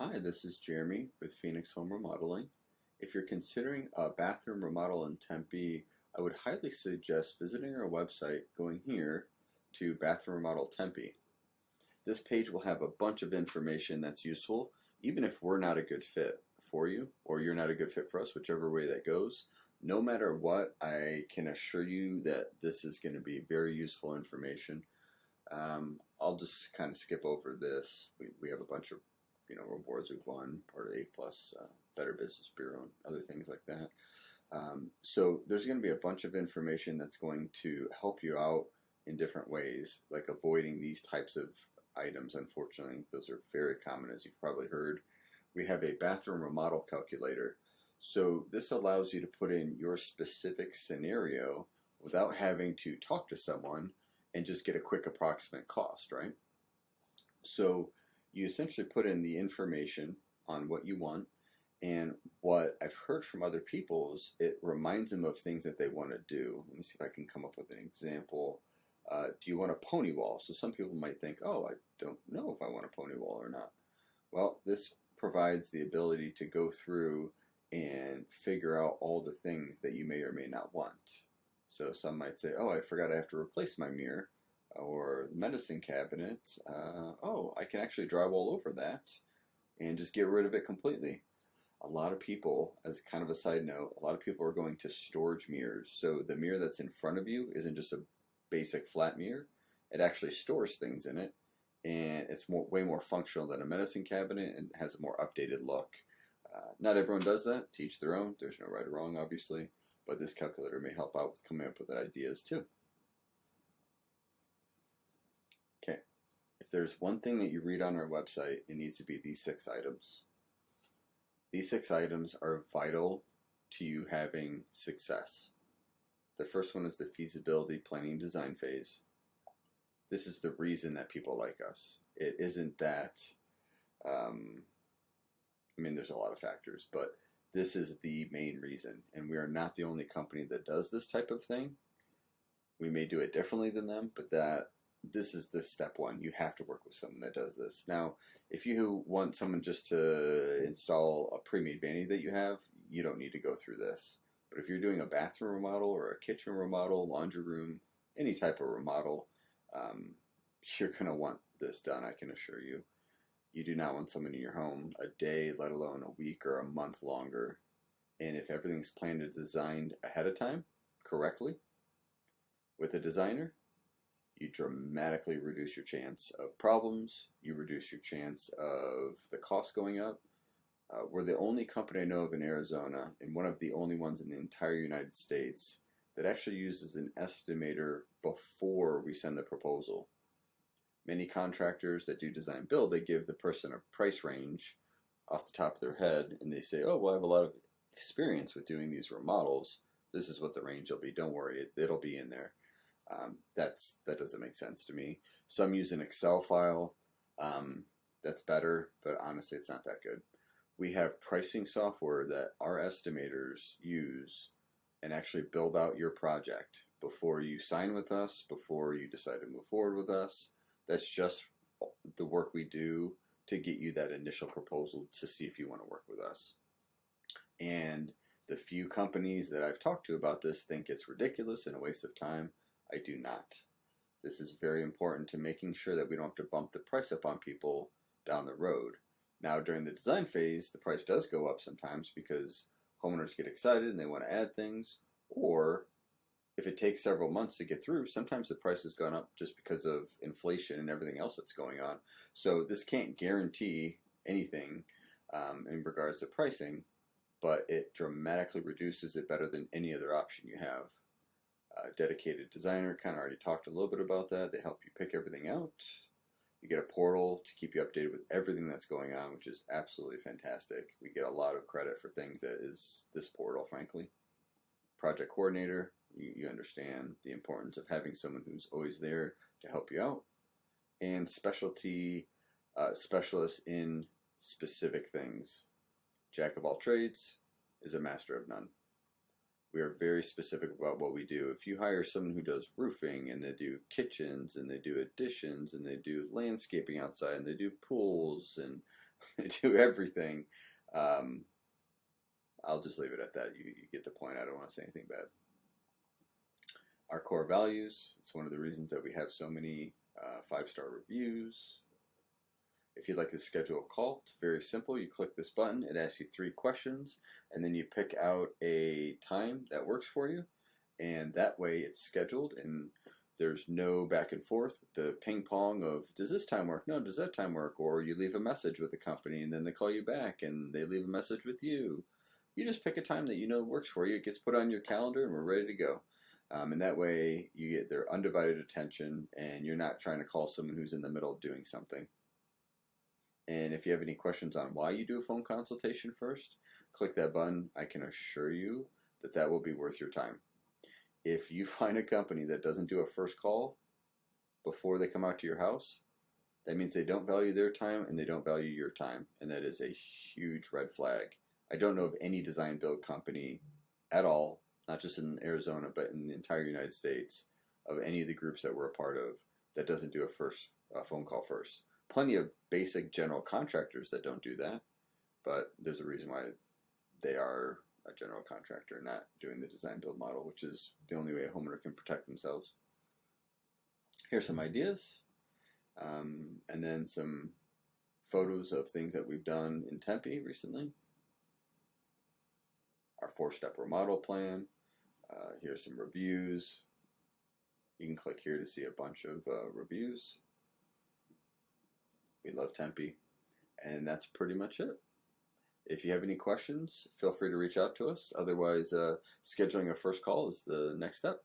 Hi, this is Jeremy with Phoenix Home Remodeling. If you're considering a bathroom remodel in Tempe, I would highly suggest visiting our website, going here to Bathroom Remodel Tempe. This page will have a bunch of information that's useful, even if we're not a good fit for you or you're not a good fit for us, whichever way that goes. No matter what, I can assure you that this is going to be very useful information. I'll just kind of skip over this. We have a bunch of rewards we've won, part of A Plus, Better Business Bureau, and other things like that. So there's going to be a bunch of information that's going to help you out in different ways, like avoiding these types of items. Unfortunately, those are very common, as you've probably heard. We have a bathroom remodel calculator. So this allows you to put in your specific scenario without having to talk to someone and just get a quick approximate cost, right? So you essentially put in the information on what you want, and what I've heard from other people is it reminds them of things that they want to do. Let me see if I can come up with an example. Do you want a pony wall? So some people might think, oh, I don't know if I want a pony wall or not. Well, this provides the ability to go through and figure out all the things that you may or may not want. So some might say, oh, I forgot I have to replace my mirror or the medicine cabinet. Oh, I can actually drywall over that and just get rid of it completely. A lot of people, as kind of a side note, a lot of people are going to storage mirrors. So the mirror that's in front of you isn't just a basic flat mirror. It actually stores things in it, and it's way more functional than a medicine cabinet and has a more updated look. Not everyone does that. To each their own. There's no right or wrong, obviously, but this calculator may help out with coming up with ideas too. Okay, if there's one thing that you read on our website, it needs to be these 6 items. These 6 items are vital to you having success. The first one is the feasibility planning design phase. This is the reason that people like us. It isn't that, there's a lot of factors, but this is the main reason. And we are not the only company that does this type of thing. We may do it differently than them, but this is the step one. You have to work with someone that does this. Now, if you want someone just to install a pre-made vanity that you have, you don't need to go through this. But if you're doing a bathroom remodel or a kitchen remodel, laundry room, any type of remodel, you're going to want this done, I can assure you. You do not want someone in your home a day, let alone a week or a month longer. And if everything's planned and designed ahead of time, correctly, with a designer, you dramatically reduce your chance of problems. You reduce your chance of the cost going up. We're the only company I know of in Arizona, and one of the only ones in the entire United States, that actually uses an estimator before we send the proposal. Many contractors that do design build, they give the person a price range off the top of their head, and they say, oh, well, I have a lot of experience with doing these remodels. This is what the range will be. Don't worry, it'll be in there. That doesn't make sense to me. Some use an Excel file. That's better, but honestly, it's not that good. We have pricing software that our estimators use and actually build out your project before you sign with us, before you decide to move forward with us. That's just the work we do to get you that initial proposal to see if you want to work with us. And the few companies that I've talked to about this think it's ridiculous and a waste of time. I do not. This is very important to making sure that we don't have to bump the price up on people down the road. Now, during the design phase, the price does go up sometimes because homeowners get excited and they want to add things, or if it takes several months to get through, sometimes the price has gone up just because of inflation and everything else that's going on. So this can't guarantee anything in regards to pricing, but it dramatically reduces it better than any other option you have. Dedicated designer, kind of already talked a little bit about that. They help you pick everything out. You get a portal to keep you updated with everything that's going on, which is absolutely fantastic. We get a lot of credit for things that is this portal, frankly. Project coordinator, you understand the importance of having someone who's always there to help you out. And specialty specialists in specific things. Jack of all trades is a master of none. We are very specific about what we do. If you hire someone who does roofing and they do kitchens and they do additions and they do landscaping outside and they do pools and do everything. I'll just leave it at that. You get the point. I don't want to say anything bad. Our core values. It's one of the reasons that we have so many 5-star reviews. If you'd like to schedule a call, it's very simple. You click this button. It asks you 3 questions, and then you pick out a time that works for you, and that way it's scheduled, and there's no back and forth with the ping pong of, does this time work? No, does that time work? Or you leave a message with the company, and then they call you back, and they leave a message with you. You just pick a time that you know works for you. It gets put on your calendar, and we're ready to go. And that way you get their undivided attention, and you're not trying to call someone who's in the middle of doing something. And if you have any questions on why you do a phone consultation first, click that button. I can assure you that that will be worth your time. If you find a company that doesn't do a first call before they come out to your house, that means they don't value their time and they don't value your time. And that is a huge red flag. I don't know of any design build company at all, not just in Arizona, but in the entire United States, of any of the groups that we're a part of, that doesn't do a phone call first. Plenty of basic general contractors that don't do that, but there's a reason why they are a general contractor, not doing the design build model, which is the only way a homeowner can protect themselves. Here's some ideas, and then some photos of things that we've done in Tempe recently. Our 4-step remodel plan. Here's some reviews. You can click here to see a bunch of reviews. We love Tempe. And that's pretty much it. If you have any questions, feel free to reach out to us. Otherwise, scheduling a first call is the next step.